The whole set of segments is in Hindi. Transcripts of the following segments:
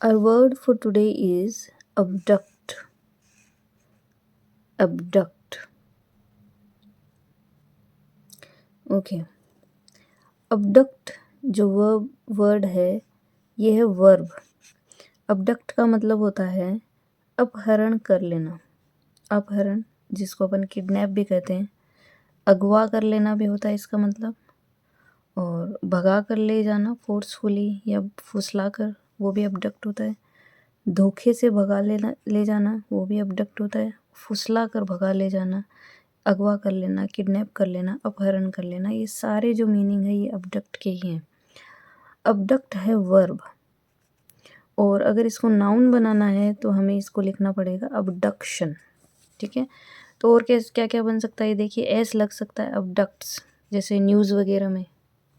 Our word for today is abduct. Abduct. Okay, abduct जो वर्ड है ये है वर्ब। abduct का मतलब होता है अपहरण कर लेना। अपहरण जिसको अपन किडनैप भी कहते हैं, अगवा कर लेना भी होता है इसका मतलब, और भगा कर ले जाना फोर्सफुली या फुसला कर, वो भी abduct होता है। धोखे से भगा ले जाना वो भी abduct होता है। फुसला कर भगा ले जाना, अगवा कर लेना, किडनैप कर लेना, अपहरण कर लेना, ये सारे जो मीनिंग है ये abduct के ही हैं। abduct है वर्ब, और अगर इसको नाउन बनाना है तो हमें इसको लिखना पड़ेगा abduction। ठीक है, तो और क्या क्या बन सकता है, देखिए एस लग सकता है abducts, जैसे न्यूज़ वगैरह में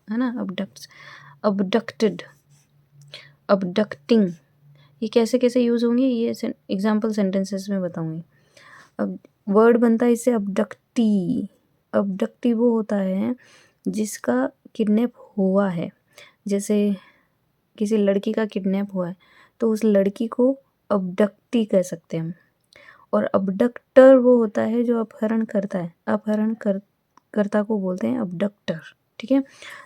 है ना abducts, abducted, abducting, ये कैसे कैसे यूज़ होंगे ये एग्जाम्पल सेंटेंसेस में बताऊंगी। अब वर्ड बनता है इससे abductee। abductee वो होता है जिसका किडनैप हुआ है, जैसे किसी लड़की का किडनैप हुआ है तो उस लड़की को abductee कह सकते हैं हम। और abductor वो होता है जो अपहरण करता है, करता को बोलते हैं abductor। ठीक है,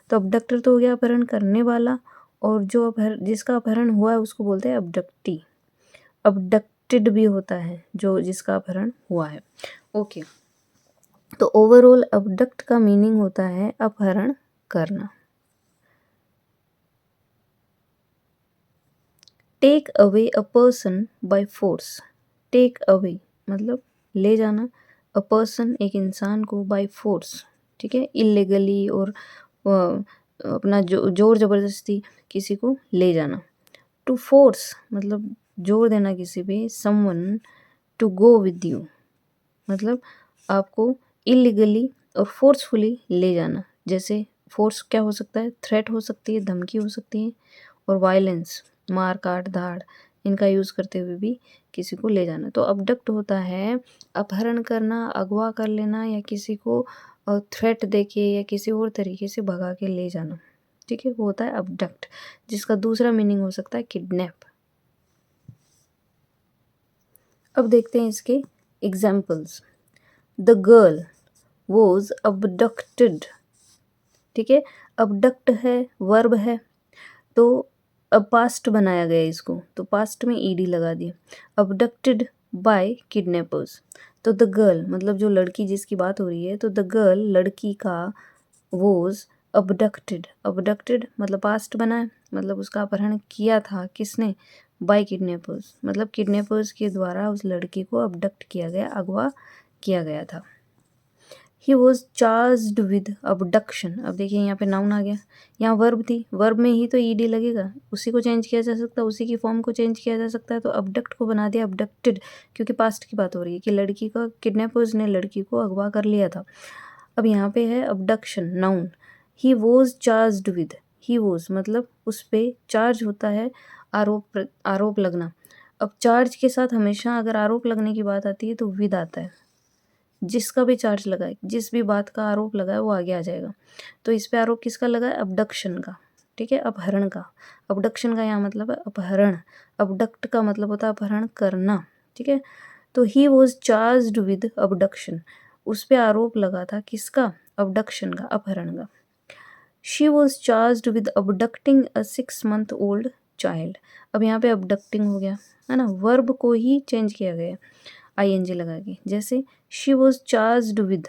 तो abductor तो हो गया अपहरण करने वाला, और जो जिसका अपहरण हुआ है उसको बोलते हैं abductee। abducted भी होता है जो जिसका अपहरण हुआ है। ओके, तो ओवरऑल abduct का मीनिंग होता है अपहरण करना। Take away a person by force. Take away मतलब ले जाना, अ पर्सन एक इंसान को, बाय फोर्स ठीक है, इलीगली और अपना जोर ज़बरदस्ती किसी को ले जाना। टू फोर्स मतलब जोर देना किसी पे, someone to go with you मतलब आपको इलीगली और फोर्सफुली ले जाना। जैसे फोर्स क्या हो सकता है, थ्रेट हो सकती है, धमकी हो सकती है, और वायलेंस मार काट धाड़ इनका यूज़ करते हुए भी किसी को ले जाना। तो अबडक्ट होता है अपहरण करना, अगवा कर लेना, या किसी को थ्रेट देके या किसी और तरीके से भगा के ले जाना। ठीक है, वो होता है अबडक्ट, जिसका दूसरा मीनिंग हो सकता है किडनैप। अब देखते हैं इसके examples. The girl was abducted. ठीक है, अबडक्ट है वर्ब है, तो अब पास्ट बनाया गया इसको, तो पास्ट में ईडी लगा दिया। अबडक्टेड बाय किडनैपर्स, तो द गर्ल मतलब जो लड़की जिसकी बात हो रही है, तो द गर्ल लड़की का, वॉज अबडक्टेड, अबडक्टेड मतलब पास्ट बना है, मतलब उसका अपहरण किया था किसने, बाय किडनैपर्स मतलब किडनैपर्स के द्वारा उस लड़की को अबडक्ट किया गया, अगवा किया गया था। He was charged with abduction. अब देखिए यहाँ पे नाउन आ गया, यहाँ वर्ब थी, वर्ब में ही तो ईडी लगेगा, उसी को चेंज किया जा सकता है, उसी की फॉर्म को चेंज किया जा सकता है। तो अबडक्ट को बना दिया अबडक्टेड, क्योंकि पास्ट की बात हो रही है कि लड़की का किडनैपर्स ने लड़की को अगवा कर लिया था। अब यहाँ पे है abduction noun, he was charged with, he was मतलब उस पर चार्ज होता है आरोप लगना। अब चार्ज के साथ हमेशा अगर आरोप लगने की बात आती है तो विद आता है, जिसका भी चार्ज लगा है, जिस भी बात का आरोप लगा है वो आगे आ जाएगा। तो इस पे आरोप किसका लगा है, अबडक्शन का। ठीक है, अपहरण का, अबडक्शन का यहाँ मतलब है अपहरण, अबडक्ट का मतलब होता है अपहरण करना। ठीक है, तो he was charged with abduction, उस पे आरोप लगा था किसका, अबडक्शन का, अपहरण का। She was charged with abducting a 6 month old child. अब यहाँ पे अबडक्टिंग हो गया है ना, वर्ब को ही चेंज किया गया आईएनजी लगा के। जैसे शी वॉज चार्ज्ड विद,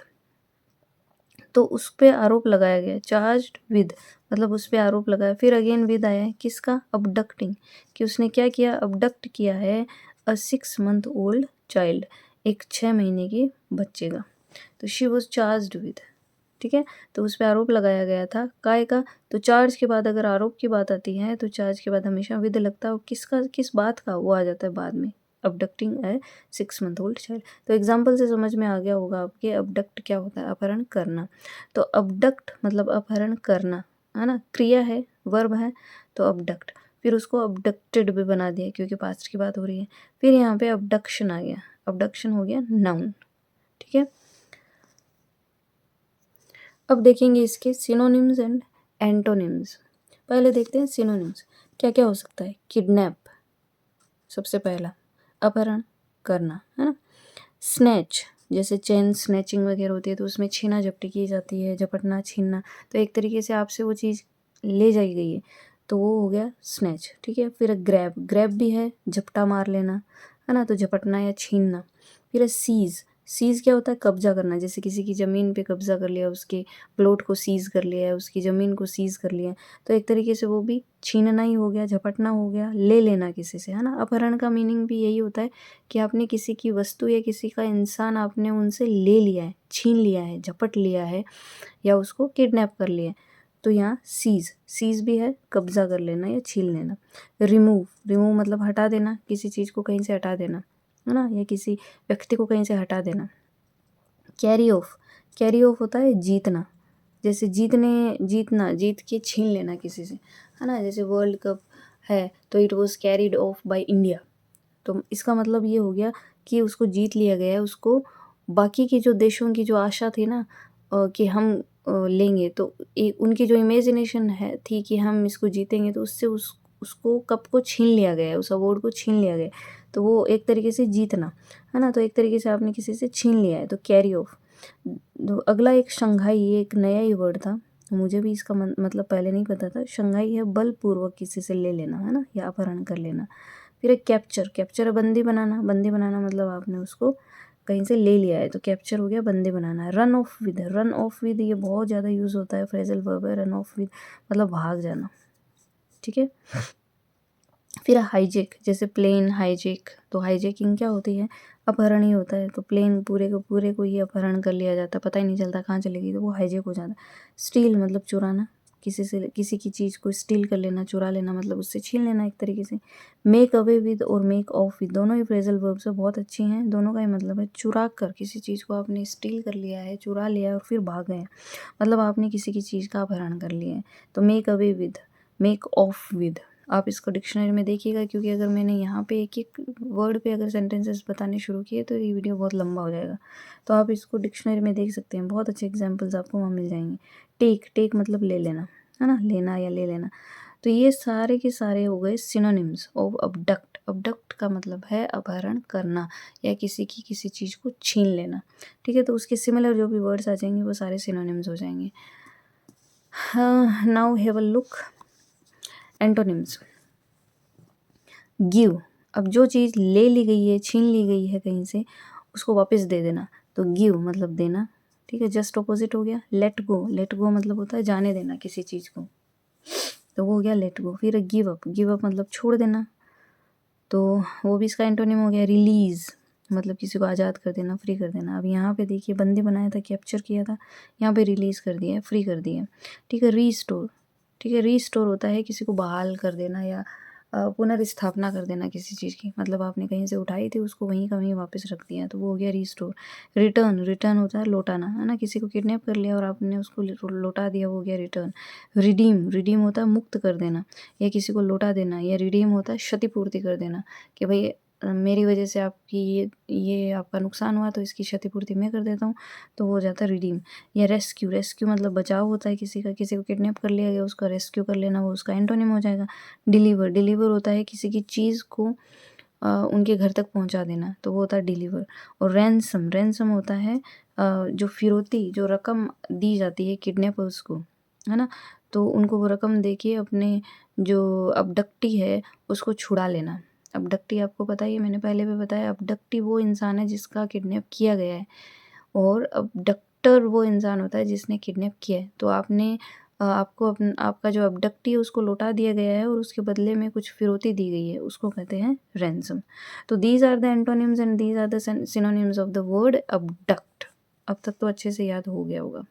तो उस पे आरोप लगाया गया, चार्ज्ड विद मतलब उस पे आरोप लगाया, फिर अगेन विद आया है किसका, अबडक्टिंग, कि उसने क्या किया, अबडक्ट किया है अ 6 month old चाइल्ड, एक 6 महीने के बच्चे का। तो शी वॉज चार्ज्ड विद, ठीक है, तो उस पर आरोप लगाया गया था काय का। तो चार्ज के बाद अगर आरोप की बात आती है तो चार्ज के बाद हमेशा विद लगता है, और किसका, किस बात का, वो आ जाता है बाद में, अबडक्टिंग है 6 month old चाइल्ड। तो एग्जाम्पल से समझ में आ गया होगा आपके अबडक्ट क्या होता है, अपहरण करना। तो अबडक्ट मतलब अपहरण करना है ना, क्रिया है, वर्ब है, तो अबडक्ट, फिर उसको अबडक्टेड भी बना दिया क्योंकि पास्ट की बात हो रही है। फिर यहाँ पे अबडक्शन आ गया, अबडक्शन हो गया नाउन। ठीक है, अब देखेंगे इसके सिनोनिम्स एंड एंटोनिम्स। पहले देखते हैं सिनोनिम्स, क्या क्या हो सकता है, किडनैप, सबसे पहला अपहरण करना, है ना। स्नैच, जैसे चेन स्नैचिंग वगैरह होती है तो उसमें छीना झपटी की जाती है, झपटना छीनना, तो एक तरीके से आपसे वो चीज़ ले जाई गई है तो वो हो गया स्नैच, ठीक है। फिर ग्रैब, ग्रैब भी है झपटा मार लेना, है ना, तो झपटना या छीनना। फिर सीज, सीज क्या होता है, कब्जा करना, जैसे किसी की ज़मीन पे कब्जा कर लिया, उसके प्लॉट को सीज कर लिया है, उसकी ज़मीन को सीज कर लिया है, तो एक तरीके से वो भी छीनना ही हो गया, झपटना हो गया, ले लेना किसी से, है ना। अपहरण का मीनिंग भी यही होता है कि आपने किसी की वस्तु या किसी का इंसान आपने उनसे ले लिया है, छीन लिया है, झपट लिया है या उसको किडनैप कर लिया है, तो यहाँ सीज, सीज भी है कब्जा कर लेना या छीन लेना। रिमूव, रिमूव मतलब हटा देना, किसी चीज़ को कहीं से हटा देना, है ना, या किसी व्यक्ति को कहीं से हटा देना। कैरी ऑफ, कैरी ऑफ होता है जीतना, जैसे जीतना, जीत के छीन लेना किसी से, है ना। जैसे वर्ल्ड कप है तो it was carried of by India, तो इसका मतलब ये हो गया कि उसको जीत लिया गया है, उसको बाकी के जो देशों की जो आशा थी ना कि हम लेंगे, तो उनकी जो इमेजिनेशन है थी कि हम इसको जीतेंगे, तो उससे उसको कप को छीन लिया गया है, उस अवार्ड को छीन लिया गया है, तो वो एक तरीके से जीतना, है ना। तो एक तरीके से आपने किसी से छीन लिया है, तो कैरी ऑफ। तो अगला एक शंघाई, ये एक नया ही वर्ड था, मुझे भी इसका मतलब पहले नहीं पता था। शंघाई है बलपूर्वक किसी से ले लेना, है ना, या अपहरण कर लेना। फिर एक कैप्चर, कैप्चर है बंदी बनाना, बंदी बनाना मतलब आपने उसको कहीं से ले लिया है, तो कैप्चर हो गया बंदी बनाना। Run off with, run off with ये बहुत ज़्यादा यूज़ होता है, फ्रेजल वर्ब है, रन ऑफ विद मतलब भाग जाना, ठीक है। फिर हाईजेक, जैसे प्लेन हाईजेक, तो हाईजेकिंग क्या होती है, अपहरण ही होता है, तो प्लेन पूरे को ही अपहरण कर लिया जाता है, पता ही नहीं चलता कहाँ चली गई, तो वो हाईजेक हो जाता है। स्टील मतलब चुराना, किसी की चीज़ को स्टील कर लेना, चुरा लेना, मतलब उससे छीन लेना एक तरीके से। मेक अवे विद और मेक ऑफ विद दोनों ही फ्रेजल वर्ब्स है, बहुत अच्छी हैं, दोनों का ही मतलब है चुरा कर, किसी चीज़ को आपने स्टील कर लिया है, चुरा लिया है और फिर भाग गए, मतलब आपने किसी की चीज़ का अपहरण कर लिया है, तो make away with, make of with. आप इसको डिक्शनरी में देखिएगा, क्योंकि अगर मैंने यहाँ पे एक एक वर्ड पे अगर सेंटेंसेस बताने शुरू किए तो ये वीडियो बहुत लंबा हो जाएगा, तो आप इसको डिक्शनरी में देख सकते हैं, बहुत अच्छे एग्जांपल्स आपको वहाँ मिल जाएंगे। टेक, टेक मतलब ले लेना, है ना, लेना या ले लेना। तो ये सारे के सारे हो गए सिनोनिम्स ऑफ अबडक्ट। अबडक्ट का मतलब है अपहरण करना या किसी की किसी चीज़ को छीन लेना, ठीक है। तो उसके सिमिलर जो भी वर्ड्स आ जाएंगे वो सारे सिनोनिम्स हो जाएंगे। Now have a look antonyms. Give, अब जो चीज़ ले ली गई है, छीन ली गई है कहीं से, उसको वापस दे देना, तो गिव मतलब देना, ठीक है। जस्ट ऑपोजिट हो गया लेट गो, लेट गो मतलब होता है जाने देना किसी चीज़ को, तो वो हो गया लेट गो। फिर गिव अप, गिव अप मतलब छोड़ देना, तो वो भी इसका एंटोनिम हो गया रिलीज़, मतलब किसी को आज़ाद कर देना, फ्री कर देना। अब यहाँ पे देखिए बंदी बनाया था, कैप्चर किया था, यहाँ पे रिलीज़ कर दिया है, फ्री कर दिया है, ठीक है। रीस्टोर, ठीक है, रीस्टोर होता है किसी को बहाल कर देना या पुनर्स्थापना कर देना किसी चीज़ की, मतलब आपने कहीं से उठाई थी उसको वहीं का वहीं वापस रख दिया, तो वो हो गया रीस्टोर। रिटर्न, रिटर्न होता है लौटाना, है ना, किसी को किडनैप कर लिया और आपने उसको लौटा दिया, वो हो गया रिटर्न। रिडीम, रिडीम होता है मुक्त कर देना या किसी को लौटा देना, या रिडीम होता है क्षतिपूर्ति कर देना कि भाई मेरी वजह से आपकी ये आपका नुकसान हुआ तो इसकी क्षतिपूर्ति मैं कर देता हूँ, तो वो हो जाता है रिडीम। या रेस्क्यू, रेस्क्यू मतलब बचाव होता है किसी का, किसी को किडनैप कर लिया गया उसका रेस्क्यू कर लेना, वो उसका एंटोनिम हो जाएगा। डिलीवर, डिलीवर होता है किसी की चीज़ को उनके घर तक पहुंचा देना, तो वो होता है डिलीवर। और रैंसम, रैंसम होता है जो फिरौती, जो रकम दी जाती है किडनैपर्स को, है ना, तो उनको वो रकम देके अपने जो अबडक्टी है उसको छुड़ा लेना। अबडक्टी आपको पता ही है, मैंने पहले भी बताया, अबडक्टी वो इंसान है जिसका किडनैप किया गया है और अबडक्टर वो इंसान होता है जिसने किडनैप किया है। तो आपको आपका जो अबडक्टी है उसको लौटा दिया गया है और उसके बदले में कुछ फिरौती दी गई है, उसको कहते हैं रैंसम। तो these are the antonyms and these are the synonyms of the word abduct. अब तक तो अच्छे से याद हो गया होगा।